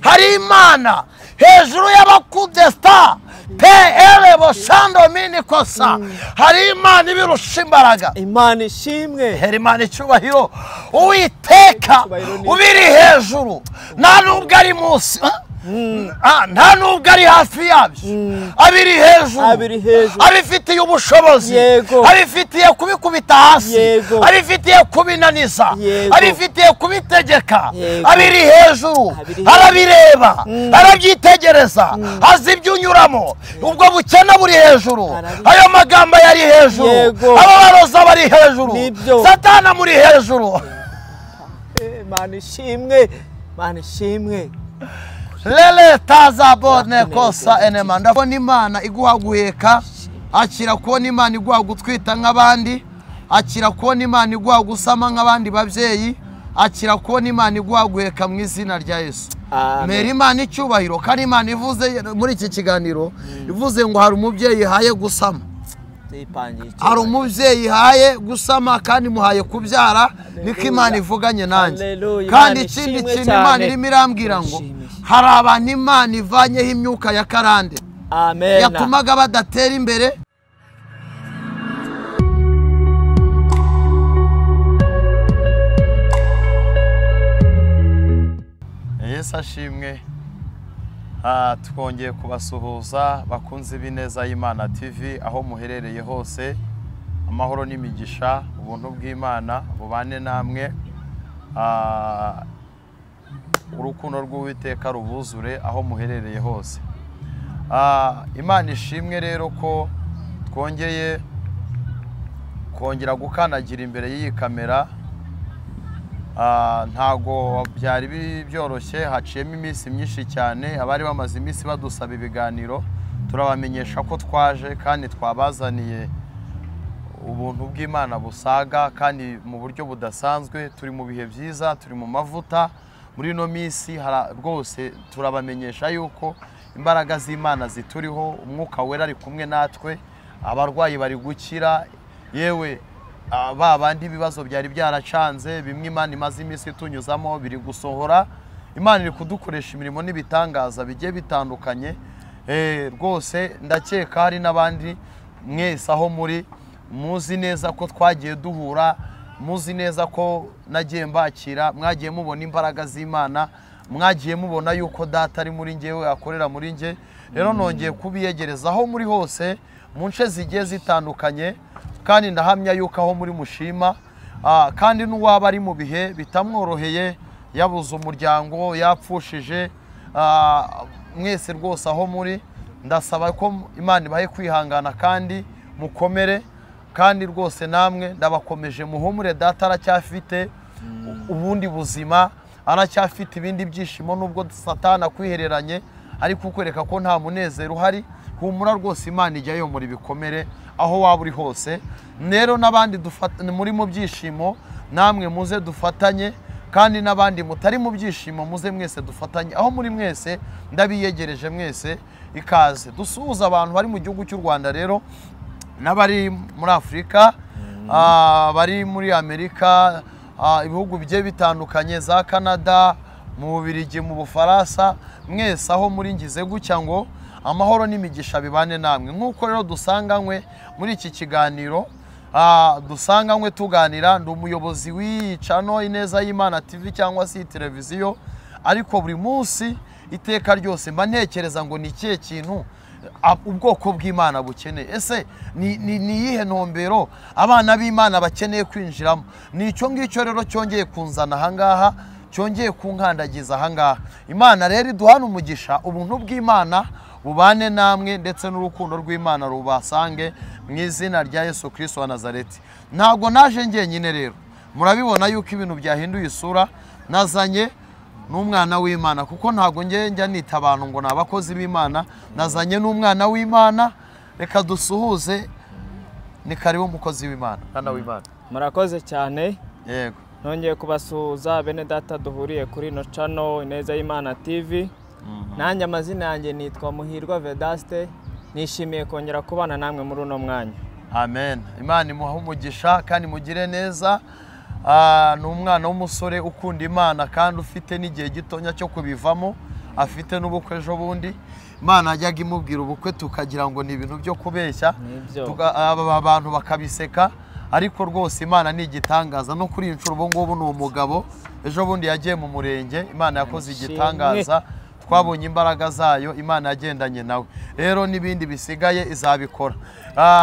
hari imana hejuru y'abakudesta PL boshando mini kosa hari imana ibirusha imbaraga Imana ishimwe heri imana icyubahiro Uwiteka ubiri hejuru nta nubwo ari munsi nta nubwo ari hafi yabyo abiri hejuru abifitiye ubushobozi abifitiye kubikubita hasi abifitiye kubinaniza abifitiye kubitegeka abiri hejuru arabireba arabyitegereza azi ibyo unyuramo ubwo bukene buri hejuru ayo magambo yari hejuru abo baroza bari hejuru satana muri hejuru Imana ishimwe Imana ishimwe Lele taza bone kosa enema ndabona imana iguha guheka akira kubona imana iguha gutwita nk'abandi akira kubona imana iguha gusama nk'abandi babyeyi akira kubona imana iguha guheka mu izina rya Yesu mera imana icyubahiro kandi imana ivuze muri iki kiganiro ivuze ngo hari umubyeyi haye gusama hari umubyeyi haye gusama kandi muhaye kubyara niko imana ivuganye nanjye kandi ikindi kintu imana irimo irambwira ngo hari abantu imana ivanyeho imyuka ya karande yatumaga badatera imbere Yesu ashimwe twongeye kubasuhuza bakunze bineza y'Imana TV aho muherereye hose amahoro n'imigisha ubuntu bw'Imana bubane namwe urukundo rw'Uwiteka rubuzure aho muherereye hose Imana ishimwe rero ko kongera gukanagira imbere y'iyi kamera ntago byari byoroshye haciyemo iminsi myinshi cyane abari bamaze iminsi badusaba ibiganiro turabamenyesha ko twaje kandi twabazaniye ubuntu bw'Imana busaga kandi mu buryo budasanzwe turi mu bihe byiza turi mu mavuta muri no minsi rwose turabamenyesha yuko imbaraga z'Imana zituriho umwuka wera ari kumwe natwe abarwayi bari gukira yewe babandi ibibazo byari byaracanze bimwe Imana imaze iminsi tunyuzamo biri gusohora Imana iri kudukoresha imirimo n'ibitangaza bigiye bitandukanye rwose ndakeka hari n'abandi mwese aho muri muzi neza ko twagiye duhura muzi neza ko nagiye mbakira mwagiye mubona imbaraga z'Imana mwagiye mubona yuko data ari muri ngewe akorera muri nge rero nongeye kubiyegereza aho muri hose mu nce zigiye zitandukanye kandi ndahamya yuko aho muri mushima kandi n'uwaba ari mu bihe bitamworoheye yabuze umuryango yapfushije mwese rwose aho muri ndasaba ko Imana ibahe kwihangana kandi mukomere kandi rwose namwe ndabakomeje muhumure data aracyafite ubundi buzima aracyafite ibindi byishimo nubwo satana kwihereranye ariko ukwereka ko nta munezero uhari humura rwose Imana ijyayo muri bikomere aho waba uri hose rero n'abandi muri mu byishimo namwe muze dufatanye kandi n'abandi mutari mu byishimo muze mwese dufatanye aho muri mwese ndabiyegereje mwese ikaze dusuhuza abantu bari mu gihugu cy'u Rwanda rero n'abari muri Afurika bari muri Amerika ibihugu bigiye bitandukanye za Canada mu Bubiligi mu Bufaransa mwese aho muri ngize gucya ngo amahoro n'imigisha bibane namwe nk'uko rero dusanganywe muri iki kiganiro dusanganywe tuganira ndi umuyobozi w'icano Ineza y'Imana TV cyangwa se televiziyo ariko buri munsi iteka ryose mba ntekereza ngo ni ikihe kintu ubwoko bw'Imana bukeneye ese ni iyihe ntombero abana b'Imana bakeneye kwinjiramo nicyo ngicyo rero cyongeye kunzana ahangaha cyongeye kunkandagiza ahangaha Imana rero iduhana umugisha ubuntu bw'Imana bubane namwe ndetse n'urukundo rw'Imana rubasange mu izina rya Yesu Kristo wa Nazareti ntago naje ngenyine rero murabibona yuko ibintu byahinduye isura nazanye n'umwana w'Imana kuko ntago njya nita abantu ngo nabakozi b'Imana nazanye n'umwana w'Imana reka dusuhuze ni karibu umukozi w'Imana kana w'Imana murakoze cyane yego nongeye kubasuhuza bene data duhuriye kuri no channel Ineza y'Imana TV nanjye amazina yanjye nitwa Muhirwa Vedaste nishimiye kongera kubana namwe muri uno mwanya amen Imana imuha umugisha kandi mugire neza ni umwana w'umusore ukunda Imana kandi ufite n'igihe gitonya cyo kubivamo afite n'ubukwe ejo bundi. Imana yajyaga imubwira ubukwe tukagira ngo ni ibintu byo kubeshya, abantu bakabiseka, ariko rwose Imana ni igitangaza. No kuri inshuro ubu ngubu ni umugabo, ejo bundi yagiye mu murenge, Imana yakoze igitangaza, twabonye imbaraga zayo, Imana yagendanye nawe. Rero n'ibindi bisigaye izabikora.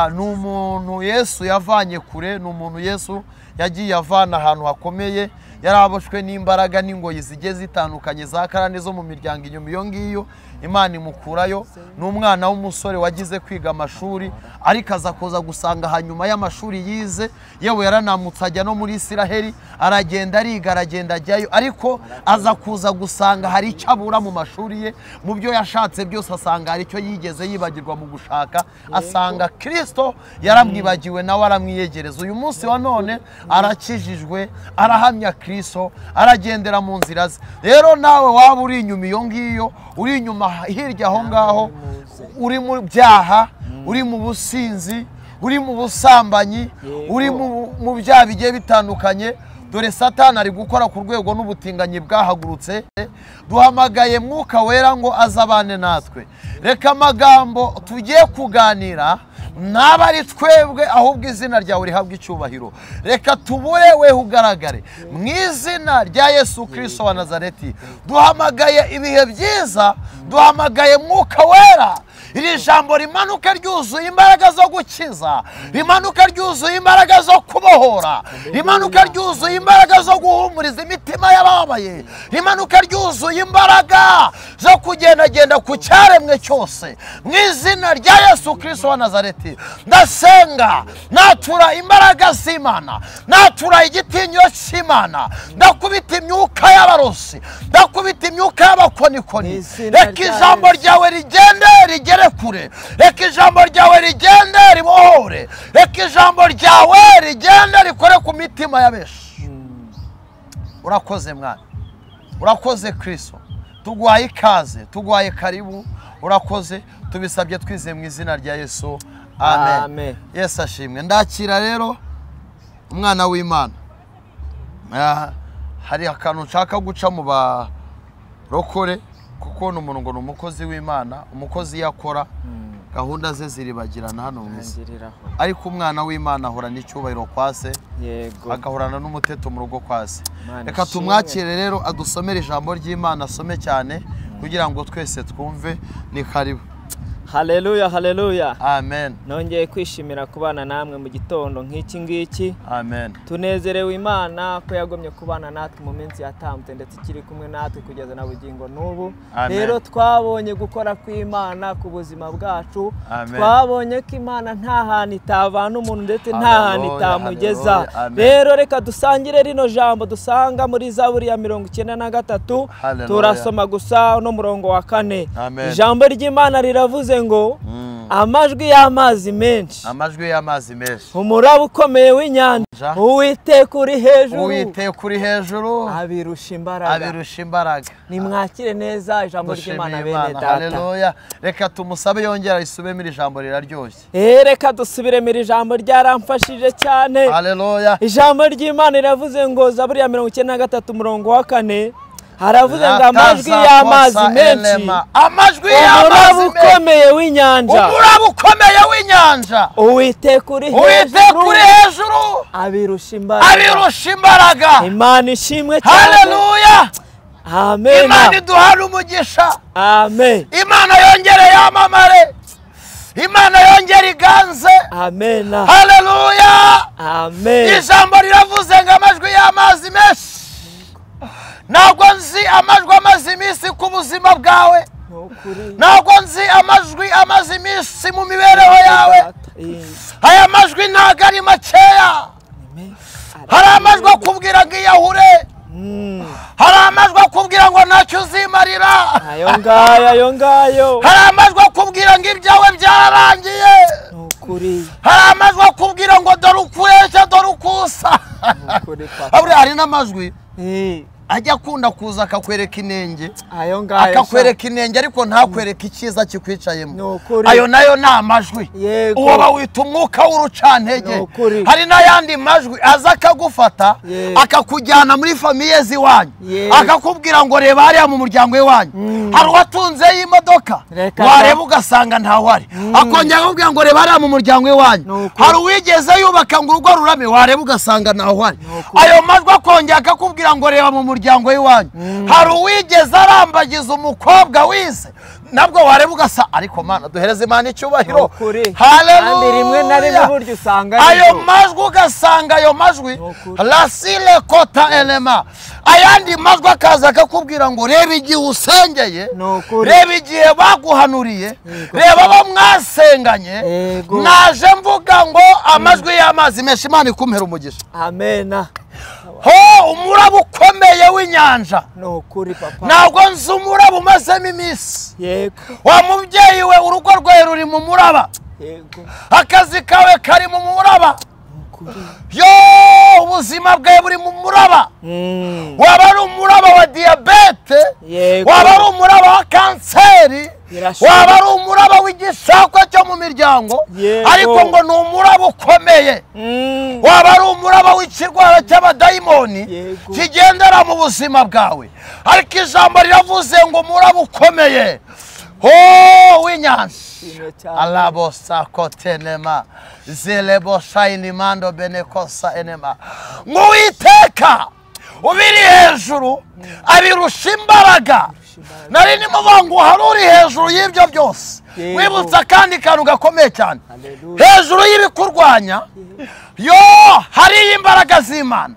Ni umuntu Yesu yavanye kure, ni umuntu Yesu yagiye avana ahantu hakomeye, yaraboshwe n'imbaraga n'ingoyi zigiye zitandukanye za karande zo mu miryango inyuma iyo ngiyo, Imana imukurayo. Ni umwana w'umusore wagize kwiga amashuri, ariko aza kuza gusanga hanyuma y'amashuri yize, yewe yaranamutse ajya no muri Isiraheli, aragenda ariga, aragenda ajyayo, ariko aza kuza gusanga hari icyo abura mu mashuri ye, mu byo yashatse byose asanga hari icyo yigeze yibagirwa mu gushaka, asanga Kristo yaramwibagiwe, nawe aramwiyegereza. Uyu munsi wa none arakijijwe, arahamya Kristo, aragendera mu nzira ze. Rero nawe waba uri inyuma iyo ngiyo, uri inyuma hirya aho ngaho, uri mu byaha, uri mu businzi, uri mu busambanyi, uri mu byaha bigiye bitandukanye, dore Satani ari gukora ku rwego n'ubutinganyi bwahagurutse. Duhamagaye Mwuka Wera ngo azabane natwe. Reka amagambo tugiye kuganira naba ari twebwe, ahubwo izina ryawe rihabwa icyubahiro. Reka tubure we ugaragare mu izina rya Yesu Kristo wa Nazareti. Duhamagaye ibihe byiza, duhamagaye Mwuka Wera, iri jambo rimanuka ryuzuye imbaraga zo gukiza, rimanuka ryuzuye imbaraga zo kubohora, rimanuka ryuzuye imbaraga zo guhumuriza imitima y'ababaye, rimanuka ryuzuye imbaraga zo kugendagenda ku cyaremwe cyose. Mu izina rya Yesu Kristo wa Nazareti ndasenga, natura imbaraga z'Imana, natura igitinyo cy'Imana, ndakubita imyuka y'abarozi, ndakubita imyuka y'abakonikoni. Reka ijambo ryawe rigende rigere kure, reka ijambo ryawe rigende ribohore, reka ijambo ryawe rigende rikore ku mitima ya benshi. Urakoze Mwana, urakoze Kristo, tugwaye ikaze, tugwaye karibu, urakoze, tubisabye twizeye mu izina rya Yesu. Amen. Yesu ashimwe. Ndakira rero umwana w'Imana. Hari akantu nshaka guca mu barokore, kuko ni umuntu ngo ni umukozi w'Imana, umukozi yakora gahunda ze ziribagirana hano mu isi, ariko umwana w'Imana ahorana icyubahiro kwa se, agahorana n'umuteto mu rugo kwa se. Reka tumwakire rero adusomere ijambo ry'Imana, asome cyane kugira ngo twese twumve. Ni karibu. Haleluya, haleluya. Amen. Nongeye kwishimira kubana namwe mu gitondo nk'iki ngiki. Amen. Tunezerewe Imana ko yagomye kubana natwe mu minsi yatambutse, ndetse kiri kumwe natwe kugeza na bugingo n'ubu. Rero twabonye gukora kw'Imana ku buzima bwacu. Twabonye ko Imana nta hantu itavana umuntu, ndetse nta hantu itamugeza. Rero reka dusangire rino jambo dusanga muri Zaburi ya 93. Turasoma gusa no murongo wa 4. Ijambo ry'Imana riravuze ngo amajwi y'amazi menshi, amajwi y'amazi menshi, umuraba ukomeye w'inyanja, Uwiteka uri hejuru, Uwiteka uri hejuru, abirusha imbaraga, abirusha imbaraga. Nimwakire neza ijambo ry'Imana bene data. Haleluya. Reka tumusabe yongera isubiremo iri jambo riraryoshye. Reka dusubiremo iri jambo ryaramfashije cyane. Haleluya. Ijambo ry'Imana riravuze ngo Zaburi ya 93 murongo wa 4, haravuze ngo amajwi y'amazi menshi, amajwi y'amazi ukomeye w'inyanja, umuraba ukomeye w'inyanja, Uwiteka uri hejuru, abirusha imbaraga, abirusha imbaraga. Imana ishimwe cyane. Haleluya. Amen. Imana iduhana umugisha. Amen. Imana yongere yamamare, Imana yongere iganze. Amen. Haleluya. Amen. Ijambo riravuze ngo amajwi y'amazi menshi. Ntabwo nzi amajwi amaze iminsi ku buzima bwawe, ntabwo nzi amajwi amaze iminsi mu mibereho yawe. Aya majwi ntabwo ari makeya. Hari amajwi akubwira ngo iyahure, hari amajwi akubwira ngo ntacyo uzimarira, ayo ngayo. Hari amajwi akubwira ngo ibyawe byararangiye, hari amajwi akubwira ngo dore ukureshya, dore ukusa. Hari n'amajwi ajya akunda kuza akakwereka inenge, ayo ngayo akakwereka inenge ariko ntakwereka icyiza kikwicayemo. Ayo nayo ni amajwi, uwo bawita umwuka w'urucantege. Hari n'ayandi majwi aza akagufata akakujyana muri famiye ziwanyu, akakubwira ngo reba hariya mu muryango w'iwanyu hari uwatunzeho imodoka, wareba ugasanga ntawari, akongera akakubwira ngo reba hariya mu muryango w'iwanyu hari uwigeze yubaka ngo urugo rurame, wareba ugasanga ntawari. Ayo majwi akongera akakubwira ngo reba mu muryango w'iwanyu hari uwigeze arambagiza umukobwa wize, nabwo wareba ugasa. Ariko Mana duhereze Imana icyubahiro. Haleluya. Rimwe na rimwe buryo usanga ayo majwi ugasanga ayo majwi lasile kota elema, ayandi majwi akaza akakubwira ngo reba igihe usengeye, reba igihe baguhanuriye, reba abo mwasenganye. Naje mvuga ngo amajwi y'amazi menshi Imana ikumpera umugisha. Amena. Ho umuraba ukomeye w'inyanja. Nukuri papa. Ntabwo nzi umuraba umazemo iminsi. Yego. Wa mubyeyi we urugo rwawe ruri mu muraba. Yego. Akazi kawe kari mu muraba. Yo ubuzima bwawe buri mu muraba. Waba ari umuraba wa diyabete, waba ari umuraba wa kanseri, waba ari umuraba w'igishakwa cyo mu miryango, ariko ngo ni umuraba ukomeye. Waba ari umuraba w'ikirwara cy'abadayimoni kigendera mu buzima bwawe, ariko ijambo riravuze ngo umuraba ukomeye w'inyanja. Alabo sakotenema zelebo shayini mando benekosa enema. Uwiteka ubiri hejuru abirusha imbaraga. Nari nimuvuga ngo hari uri hejuru y'ibyo byose. Wibutsa kandi kantu gakomeye cyane, hejuru y'ibikurwanya yo hari imbaraga z'Imana,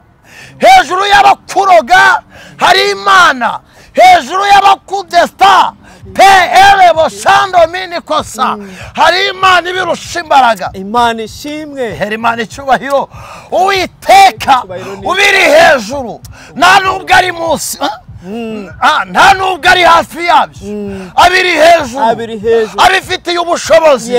hejuru y'abakuroga hari Imana, hejuru y'abakudesta PL boshando mini kosa hari Imana ibirusha imbaraga. Imana ishimwe. Heri Imana icyubahiro. Uwiteka ubiri hejuru nta nubwo ari munsi, nta nubwo ari hafi yabyo, abiri hejuru, abifitiye ubushobozi,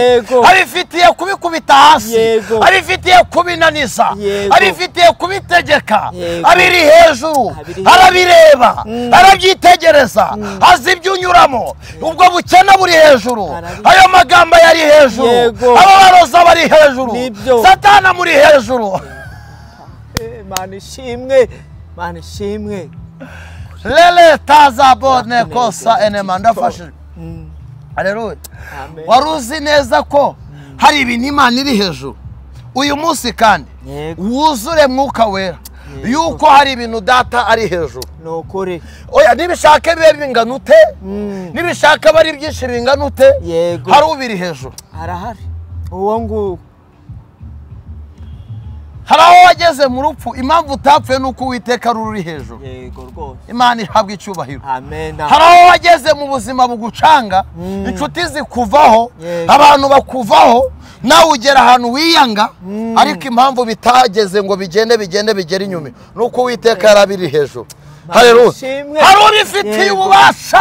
abifitiye kubikubita hasi, abifitiye kubinaniza, abifitiye kubitegeka. Abiri hejuru, arabireba, arabyitegereza, azi ibyo unyuramo. Ubwo bukene buri hejuru, ayo magambo yari hejuru, abo baroza bari hejuru, Satana muri hejuru. Imana ishimwe, Imana ishimwe. Lele taza bone kosa enema ndafashije. Haleluya. Waruzi neza ko hari ibintu Imana iri hejuru uyu munsi, kandi wuzure mwuka wera yuko hari ibintu data ari hejuru. Nukuri. Oya nibishaka bibe bingana ute, nibishaka bari byinshi bingana ute, hari ubiri hejuru. Arahari uwo nguwo. Hari aho wageze mu rupfu, impamvu utapfuye nuko Uwiteka ruri hejuru. Yego rwose. Imana ihabwa icyubahiro. Amena. Hari aho wageze mu buzima bugucanga, inshuti zikuvaho, abantu bakuvaho, nawe ugera ahantu wiyanga, ariko impamvu bitageze ngo bigere inyuma nuko Uwiteka yarabiri hejuru. Haleluya. Hari ubifitiye ububasha,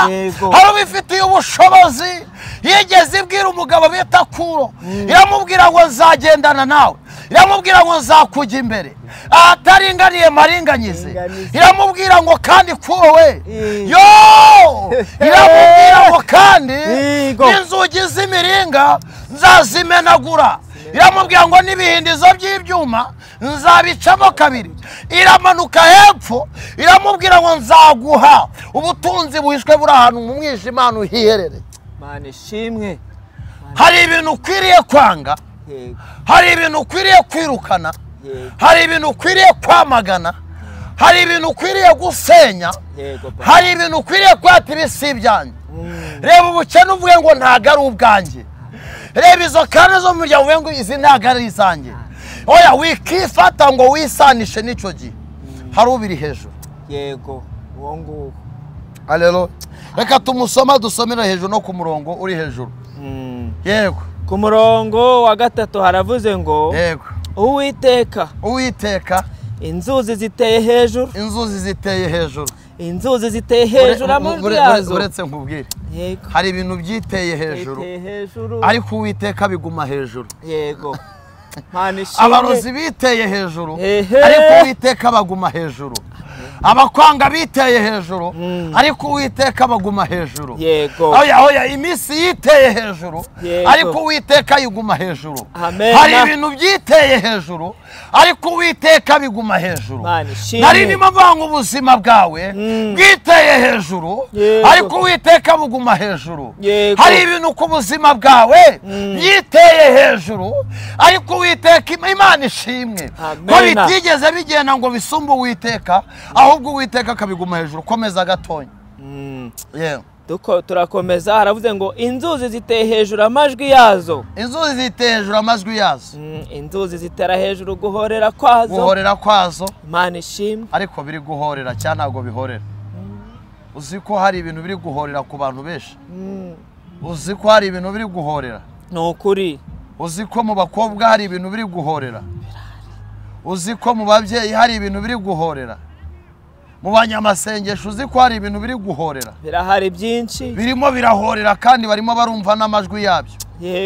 hari ubifitiye ubushobozi. Yigeze ibwira umugabo bita Kuro, iramubwira ngo nzagendana nawe, iramubwira ngo nzakujya imbere ahataringaniye maringanyize, iramubwira ngo kandi Kuro we yo, iramubwira ngo kandi n'inzugi z'imiringa nzazimenagura, iramubwira ngo n'ibihindizo by'ibyuma nzabicamo kabiri. Iramanuka hepfo, iramubwira ngo nzaguha ubutunzi buhishwe buri ahantu mu mwijima ahantu hiherereye. Imana ishimwe. Hari ibintu ukwiriye kwanga, hari ibintu ukwiriye kwirukana, hari ibintu ukwiriye kwamagana, hari ibintu ukwiriye gusenya, hari ibintu ukwiriye kwata ibisi byanjye. Reba ubukene uvuge ngo ntago ari ubwanjye, reba izo kane zo mu muryango uvuge ngo izi ntago ari izanjye. Oya wikifata ngo wisanishe n'icyo gihe, hari ubiri hejuru. Yego uwo nguwo. Haleluya. Reka tumusoma, dusomera hejuru no ku murongo uri hejuru. Yego. Ku murongo wa 3 haravuze ngo yego, Uwiteka inzuzi ziteye hejuru, inzuzi ziteye hejuru, inzuzi ziteye hejuru amajwi yazo. Uretse nkubwire, yego, hari ibintu byiteye hejuru, ariko Uwiteka biguma hejuru. Yego. Abarozi biteye hejuru, ariko Uwiteka baguma hejuru. abakwanga biteye hejuru ariko Uwiteka baguma hejuru. Yego. Oya iminsi yiteye hejuru ariko Uwiteka yiguma hejuru. Hari ibintu byiteye hejuru ariko Uwiteka biguma hejuru. Nari ndimo mvanga ubuzima bwawe bwiteye hejuru ariko Uwiteka buguma hejuru. Hari ibintu ku buzima bwawe byiteye hejuru ariko Uwiteka Imana ishimwe ko bitigeze bigenda ngo bisumbe Uwiteka ahubwo Uwiteka akabiguma hejuru. Komeza gatonya. Turakomeza. Haravuze ngo inzuzi ziteye hejuru amajwi yazo. Inzuzi ziteye hejuru amajwi yazo. Inzuzi zitera hejuru guhorera kwazo. Guhorera kwazo. Imana ishimwe. Ariko biri guhorera cyane ntago bihorera. Uzi ko hari ibintu biri guhorera ku bantu benshi. Uzi ko hari ibintu biri guhorera. Nukuri. Uzi ko mu bakobwa hari ibintu biri guhorera. Uzi ko mu babyeyi hari ibintu biri guhorera. Mu banyamasengesho uzi ko hari ibintu biri guhorera. Birahari byinshi. Birimo birahorera kandi barimo barumva n'amajwi yabyo.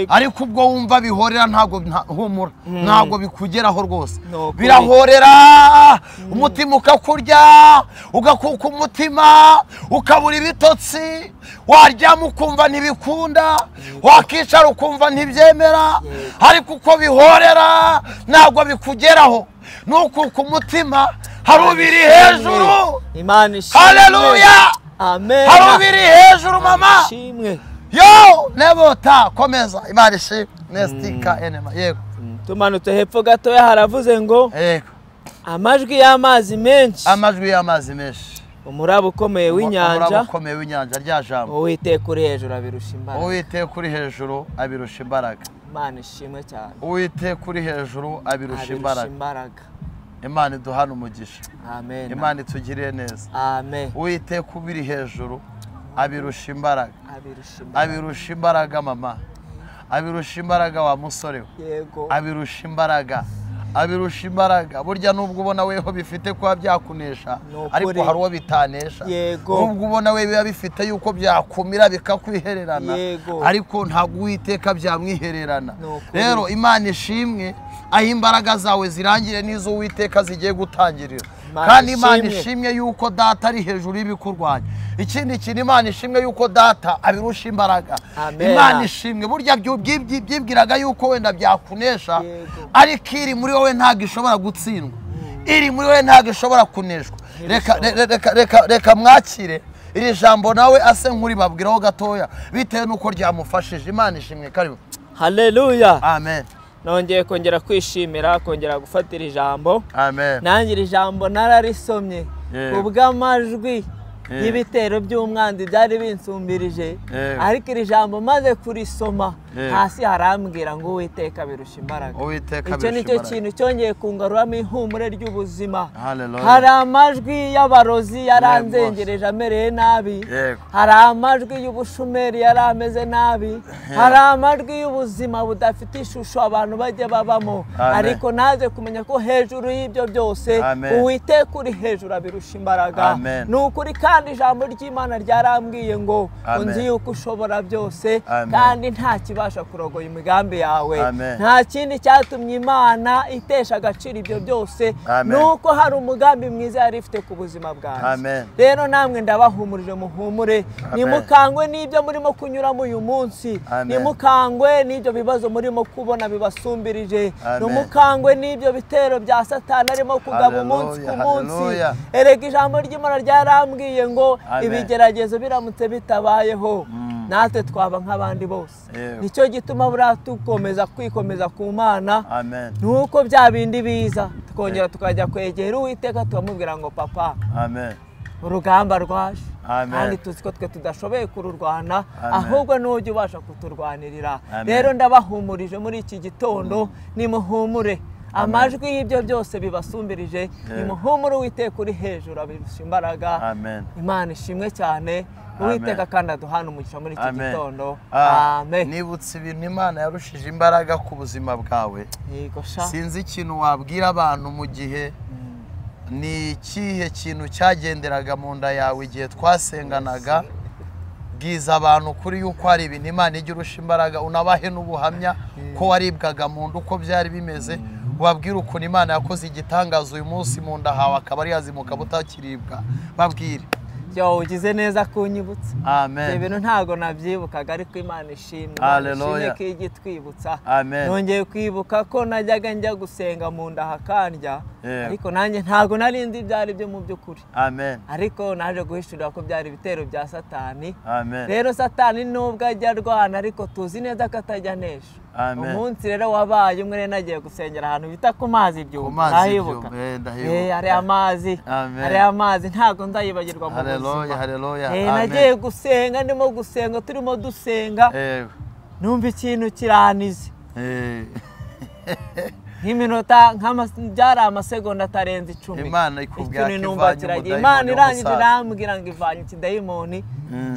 Ariko ubwo wumva bihorera ntago humura. Ntago bikugeraho rwose. Birahorera umutima ukakurya, ugakuka umutima, ukabura ibitotsi, waryama ukumva ntibikunda, wakicara ukumva ntibyemera, ariko uko bihorera ntago bikugeraho. Nukuka umutima hari ubiri hejuru. Imana ishimwe. Haleluya. Amen. Hari ubiri hejuru mama. Ishimwe. Yo nebota komeza. Imana ishimwe. Nestika enema. Yego. Tumanutse hepfo gatoya haravuze ngo yego amajwi y'amazi menshi. Amajwi y'amazi menshi. Umuraba ukomeye w'inyanja. Umuraba ukomeye w'inyanja rya jambo. Uwiteka uri hejuru abirusha imbaraga. Uwiteka uri hejuru abirusha imbaraga. Imana ishimwe cyane. Uwiteka uri hejuru abirusha imbaraga. Imana iduhana umugisha. Amen. Imana itugiriye neza. Amen. Uwiteka ubiri hejuru abirusha imbaraga. Abirusha imbaraga mama. Abirusha imbaraga wa musore we. Yego. Abirusha imbaraga. Abirusha imbaraga. Burya nubwo ubona weho bifite kwa byakunesha ariko hari uwo bitanesha. Nubwo ubona we biba bifite yuko byakumira bikakwihererana ariko ntabwo Uwiteka byamwihererana. Rero Imana ishimwe aho imbaraga zawe zirangire n'izo Uwiteka zigiye gutangirira. Kandi Imana ishimwe yuko data ari hejuru y'ibikurwanya. Ikindi kintu Imana ishimwe yuko data abirusha imbaraga. Imana ishimwe burya byibwiraga yuko wenda byakunesha ariko iri muri wowe ntago ishobora gutsindwa. Iri muri wowe ntago ishobora kuneshwa. Reka mwakire iri jambo nawe ase nkuri babwiraho gatoya bitewe nuko ryamufashije. Imana ishimwe karibu. Haleluya. Amen. Nongeye kongera kwishimira kongera gufatira ijambo. Amen. Nangira ijambo nararisomye kubw'amajwi y'ibitero by'umwanzi byari binsumbirije ariko iri jambo maze kurisoma hasi harambwira ngo Uwiteka abirusha imbaraga. Icyo nicyo kintu cyongeye kungaruramo ihumure ry'ubuzima. Hari amajwi y'abarozi yaranzengereje amereye nabi, hari amajwi y'ubushumeri yarameze nabi, hari amajwi y'ubuzima budafite ishusho abantu bajya babamo ariko naze kumenya ko hejuru y'ibyo byose Uwiteka uri hejuru abirusha imbaraga. Nukuri kandi ijambo ry'Imana ryarambwiye ngo unzi yuko ushobora byose kandi nta kibasha kurogoya imigambi yawe. Nta kindi cyatumye Imana itesha agaciro ibyo byose nuko hari umugambi mwiza yari ifite ku buzima bwanjye. Rero namwe ndabahumurije muhumure, nimukangwe n'ibyo murimo kunyuramo uyu munsi, nimukangwe n'ibyo bibazo murimo kubona bibasumbirije, nimukangwe n'ibyo bitero bya Satani arimo kugaba umunsi ku munsi. Erega ijambo ry'Imana ryarambwiye ngo ibigeragezo biramutse bitabayeho natwe twaba nk'abandi bose. Nicyo gituma buriya tukomeza kwikomeza ku Mana. Nuko bya bindi biza tukongera tukajya kwegera Uwiteka tukamubwira ngo papa urugamba rwaje kandi tuzi ko twe tudashoboye kururwana ahubwo n'ujya ubasha kuturwanirira. Rero ndabahumurije muri iki gitondo, nimuhumure amajwi y'ibyo byose bibasumbirije, nimuhumure Uwiteka uri hejuru abirusha imbaraga. Imana ishimwe cyane. Uwiteka kandi aduhana umugisha muri iki gitondo. Amen. Nibutse ibintu Imana yarushije imbaraga ku buzima bwawe. Sinzi ikintu wabwira abantu mu gihe ni ikihe kintu cyagenderaga mu nda yawe igihe twasenganaga. Bwiza abantu kuri yuko hari ibintu Imana ijya urusha imbaraga, unabahe n'ubuhamya ko waribwaga mu nda uko byari bimeze, ubabwire ukuntu Imana yakoze igitangaza uyu munsi mu nda hawe akaba ari yazimuka butakiribwa babwire. Yo ugize neza kunyibutsa. Amen. Ibintu ntago nabyibukaga ariko Imana ishimwe. Hallelujah. Ishimwe kigitwibutsa. Amen. Nongeye kwibuka ko najyaga njya gusenga mu nda hakandya. Ariko nanjye ntago narindi byari byo mu byukuri. Amen. Ariko naje guhishurira ko byari ibitero bya Satani. Amen. Rero Satani nubwo ajya arwana ariko tuzi neza ko atajya nesha. Amen. Umunsi rero wabaye umwe nagiye gusengera ahantu bita ku mazi ibyuma. Ndahibuka. Ari amazi. Ari amazi ntago ndayibagirwa mu buzima. Haleluya, haleluya. Nagiye gusenga ndimo gusenga turimo dusenga. Numva ikintu kiranize. Nk'iminota byari amasegonda atarenze 10. Imana ikubwira ko Imana irangije irambwira ngo ivanye ikidayimoni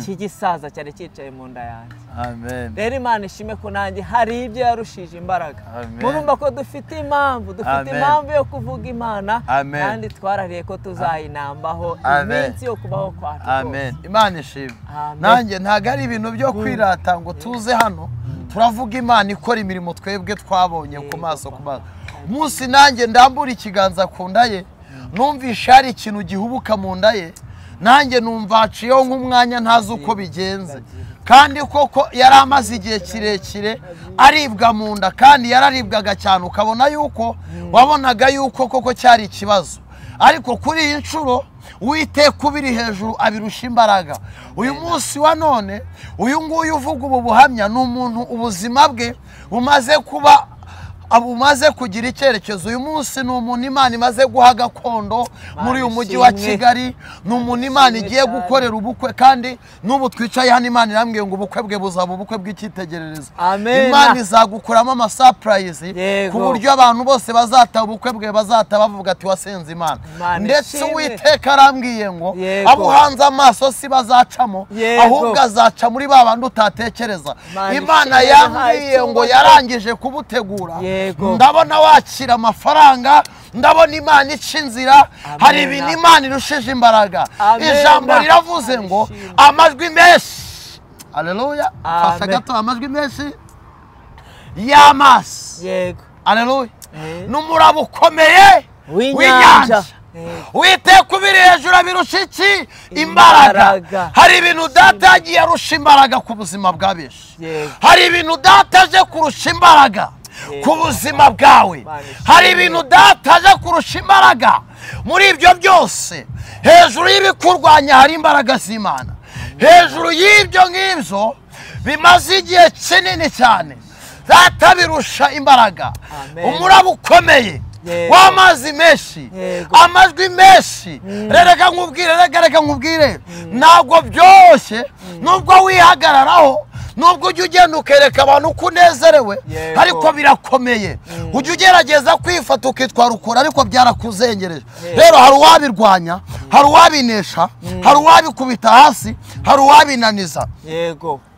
cy'igisaza cyari cyicaye mu nda yanjye. Amen. Rero Imana ishime ko nanjye hari ibyo yarushije imbaraga. Murumva ko dufite impamvu yo kuvuga Imana kandi twarariye ko tuzayinambaho iminsi yo kubaho kwacu. Amen. Imana ishime. Nanjye ntago ari ibintu byo kwirata ngo tuze hano turavuga Imana ikora imirimo twebwe twabonye ku maso ku maso. Umunsi nanjye ndambura ikiganza ku nda ye numvisha hari ikintu gihubuka mu nda ye, nanjye numva haciyeho nk'umwanya ntazi uko bigenze, kandi koko yari amaze igihe kirekire aribwa mu nda kandi yararibwaga cyane ukabona yuko wabonaga yuko koko cyari ikibazo. Ariko kuri iyi nshuro Uwiteka ubiri hejuru abirusha imbaraga. Uyu munsi wa none uyu nguyu uvuga ubu buhamya ni umuntu ubuzima bwe bumaze kugira icyerekezo. Uyu munsi ni umuntu Imana imaze guha gakondo muri uyu mujyi wa Kigali. Ni umuntu Imana igiye gukorera ubukwe, kandi n'ubu twicaye hano Imana irambwiye ngo ubukwe bwe buzaba ubukwe bw'icyitegererezo. Imana izagukuramo amasurprise ku buryo abantu bose bazata ubukwe bwe bazata bavuga ati wasenze Imana. Ndetse Uwiteka arambwiye ngo abo hanze amaso si bazacamo, ahubwo azaca muri ba bandi utatekereza. Imana yambwiye ngo yarangije kubutegura. Ndabona wakira amafaranga, ndabona Imana ica inzira. Hari ibintu Imana irushije imbaraga. Ijambo riravuze ngo amajwi menshi, haleluya, fasha gato, amajwi menshi y'amazi, haleluya, n'umuraba ukomeye w'inyanja. Uwiteka ubiri hejuru abirusha iki? Imbaraga. Hari ibintu Data yagiye arusha imbaraga ku buzima bwa benshi. Hari ibintu Data aje kurusha imbaraga ku buzima bwawe. Hari ibintu Data aje kurusha imbaraga muri ibyo byose. Hejuru y'ibikurwanya hari imbaraga z'Imana. Hejuru y'ibyo ngibyo bimaze igihe kinini cyane Data birusha imbaraga. Umuraba ukomeye w'amazi menshi, amajwi menshi. Reka nkubwire ntabwo byoroshye nubwo wihagararaho, nubwo ujya ugenda ukereka abantu ko unezerewe, ariko birakomeye. Ujya ugerageza kwifata ukitwara ukora, ariko byarakuzengereje. Rero hari uwabirwanya, hari uwabinesha, hari uwabikubita hasi, hari uwabinaniza.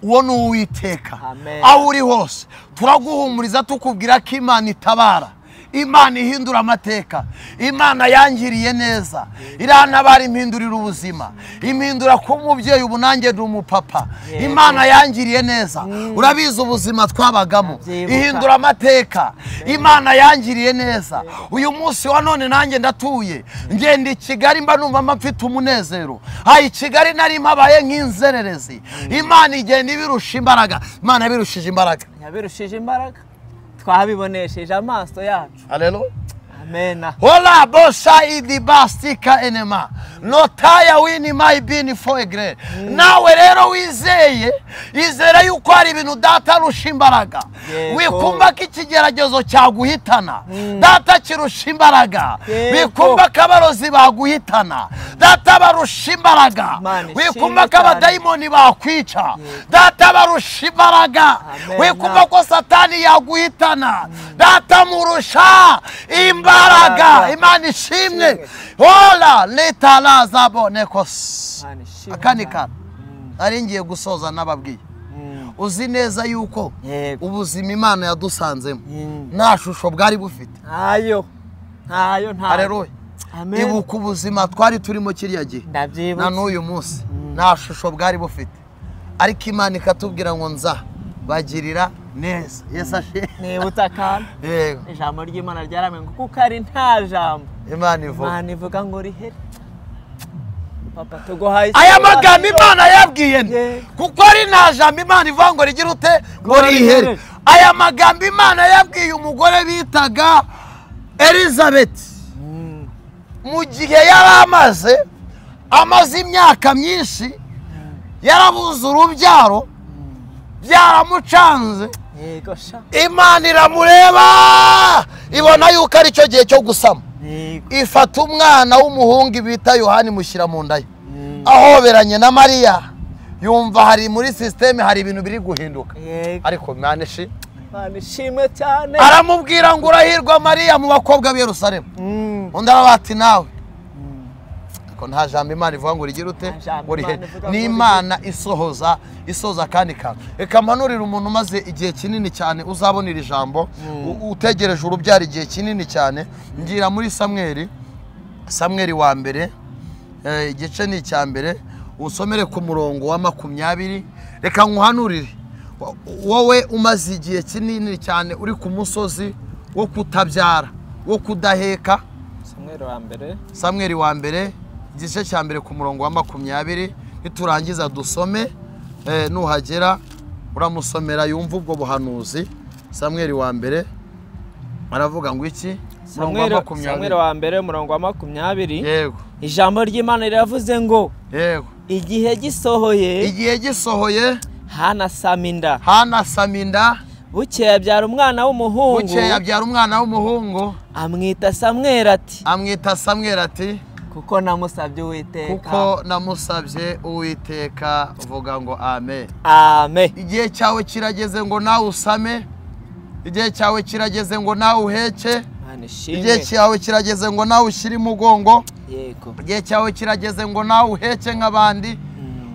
Uwo ni Uwiteka. Aho uri hose turaguhumuriza tukubwira ko Imana itabara, Imana ihindura amateka. Imana yangiriye neza, irantabara impindurira ubuzima, impindura ku mubyeyi. Ubu nanjye ndi umupapa. Imana yangiriye neza. Urabizi ubuzima twabagamo, ihindura amateka. Imana yangiriye neza. Uyu munsi wa none nanjye ndatuye ngenda i Kigali, mba numva mfite umunezero. I Kigali nari mpabaye nk'inzererezi. Imana igenda ibirusha imbaraga. Imana yabirushije imbaraga. Yabirushije imbaraga, twabibonesheje amaso yacu. Haleluya. Amen. Hola bosa idi bastika enema. Notaya wini my bini for egre. Nawe rero wizeye, izera yuko hari ibintu Data arusha imbaraga. Wikumva ko ikigeragezo cyaguhitana, Data kirusha imbaraga. Wikumva ko abarozi baguhitana, Data barusha imbaraga. Wikumva ko abadayimoni bakwica, Data barusha imbaraga. Wikumva ko Satani yaguhitana, Data murusha imbaraga. Imana ishimwe. Hola letala zabonekos. Akanika ari ngiye gusoza nababwiye. Uzi neza yuko ubuzima Imana yadusanzemo nta shusho bwari bufite. Ntayo. Haleluya. Ibuka ubuzima twari turimo kiriya gihe na n'uyu munsi nta shusho bwari bufite, ariko Imana ikatubwira ngo nza bagirira neza. Yesu ashimwe. nibutse akantu Yego. ijambo ry'Imana ryaramwe ngo kuko ari nta jambo Imana ivuga ngo rihere. Papa tuguhaye aya magambo Imana yabwiye nde kuko ari nta jambo Imana ivuga ngo rigira ute ngo rihere. Aya magambo Imana yabwiye umugore bitaga Elizabeth mu gihe yari amaze imyaka myinshi yarabuze urubyaro byaramucanze. Imana iramureba ibona yuko ari cyo gihe cyo gusama, ifata umwana w'umuhungu bita Yohani mushyira mu nda ye. Ahoberanye na Mariya yumva hari muri systeme hari ibintu biri guhinduka, ariko Imana ishimwe cyane. Aramubwira ngo urahirwa Mariya mu bakobwa b'i Yerusalemu. Undi arabati nawe ko nta jambo Imana ivuga ngo rigira ute ngo rihere. Ni Imana isoza kandi kantu. Reka manurira umuntu maze igihe kinini cyane uzabonera ijambo utegereje urubyaro igihe kinini cyane. Ngira muri Samweli wa mbere igice ni icya mbere usomere ku murongo wa 20. Reka nkuhanurire wowe umaze igihe kinini cyane uri ku musozi wo kutabyara wo kudaheka. Samweli wa mbere igice cya mbere ku murongo wa 20. Niturangiza dusome nuhagera uramusomera yumva ubwo buhanuzi. Samweli wa mbere aravuga ngo iki? Samweli wa mbere murongo wa 20. Yego. Ijambo ry'Imana riravuze ngo yego igihe gisohoye Hana saminda bukeye abyara umwana w'umuhungu amwita Samweli ati kuko namusabye Uwiteka vuga ngo amen. Igihe cyawe kirageze ngo nawe usame, igihe cyawe kirageze ngo nawe uheke, igihe cyawe kirageze ngo nawe ushyire umugongo, igihe cyawe kirageze ngo nawe uheke nk'abandi.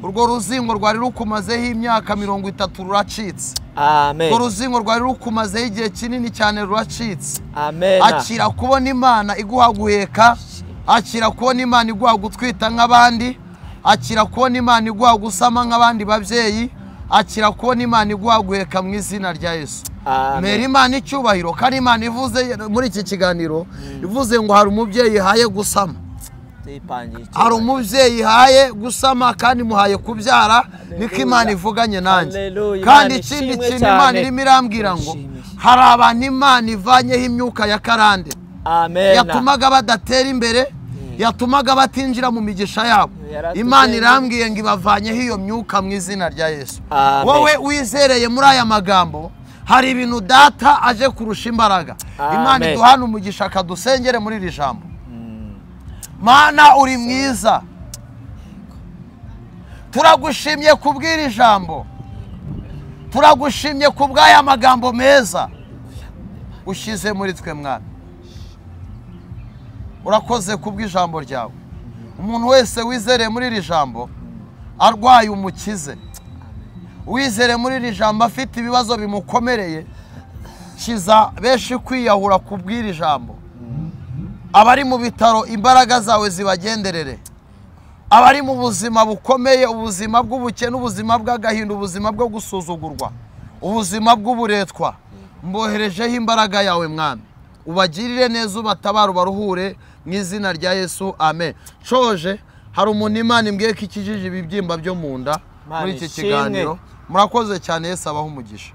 Urwo ruzingo rwari rukumazeho imyaka 30 ruracitse. Urwo ruzingo rwari rukumazeho igihe kinini cyane ruracitse. Akira kubona Imana iguha guheka, akira kubona Imana iguha gutwita nk'abandi, akira kubona Imana iguha gusama nk'abandi babyeyi, akira kubona Imana iguha guheka mu izina rya Yesu. Mera Imana icyubahiro. Kandi Imana ivuze muri iki kiganiro ivuze ngo hari umubyeyi haye gusama, hari umubyeyi haye gusama kandi muhaye kubyara. Niko Imana ivuganye nanjye. Kandi ikindi kintu Imana irimo irambwira ngo hari abantu Imana ivanyeho imyuka ya karande yatumaga badatera imbere, yatumaga batinjira mu migisha yabo. Imana irambwiye ngo ibavanyeho iyo myuka mu izina rya Yesu. Wowe wizereye muri aya magambo hari ibintu data aje kurusha imbaraga. Imana iduhana umugisha akadusengere muri iri jambo. Mana uri mwiza, turagushimye kubwira ijambo, turagushimye kubw'aya magambo meza ushize muri twe Mwana. Urakoze kubw'ijambo ryawe. Umuntu wese wizereye muri iri jambo arwaye umukize, wizere muri iri jambo afite ibibazo bimukomereye, kiza benshi kwiyahura kubw'iri jambo. Abari mu bitaro imbaraga zawe zibagenderere, abari mu buzima bukomeye, ubuzima bw'ubukene, ubuzima bw'agahinda, ubuzima bwo gusuzugurwa, ubuzima bw'uburetwa, mboherejeho imbaraga yawe Mwami. Ubagirire neza, ubatabara, ubaruhure mu izina rya Yesu amen. Shoje hari umuntu Imana imbwiye ko ikijije ibibyimba byo mu nda muri iki kiganiro. Murakoze cyane. Yesu abaho umugisha.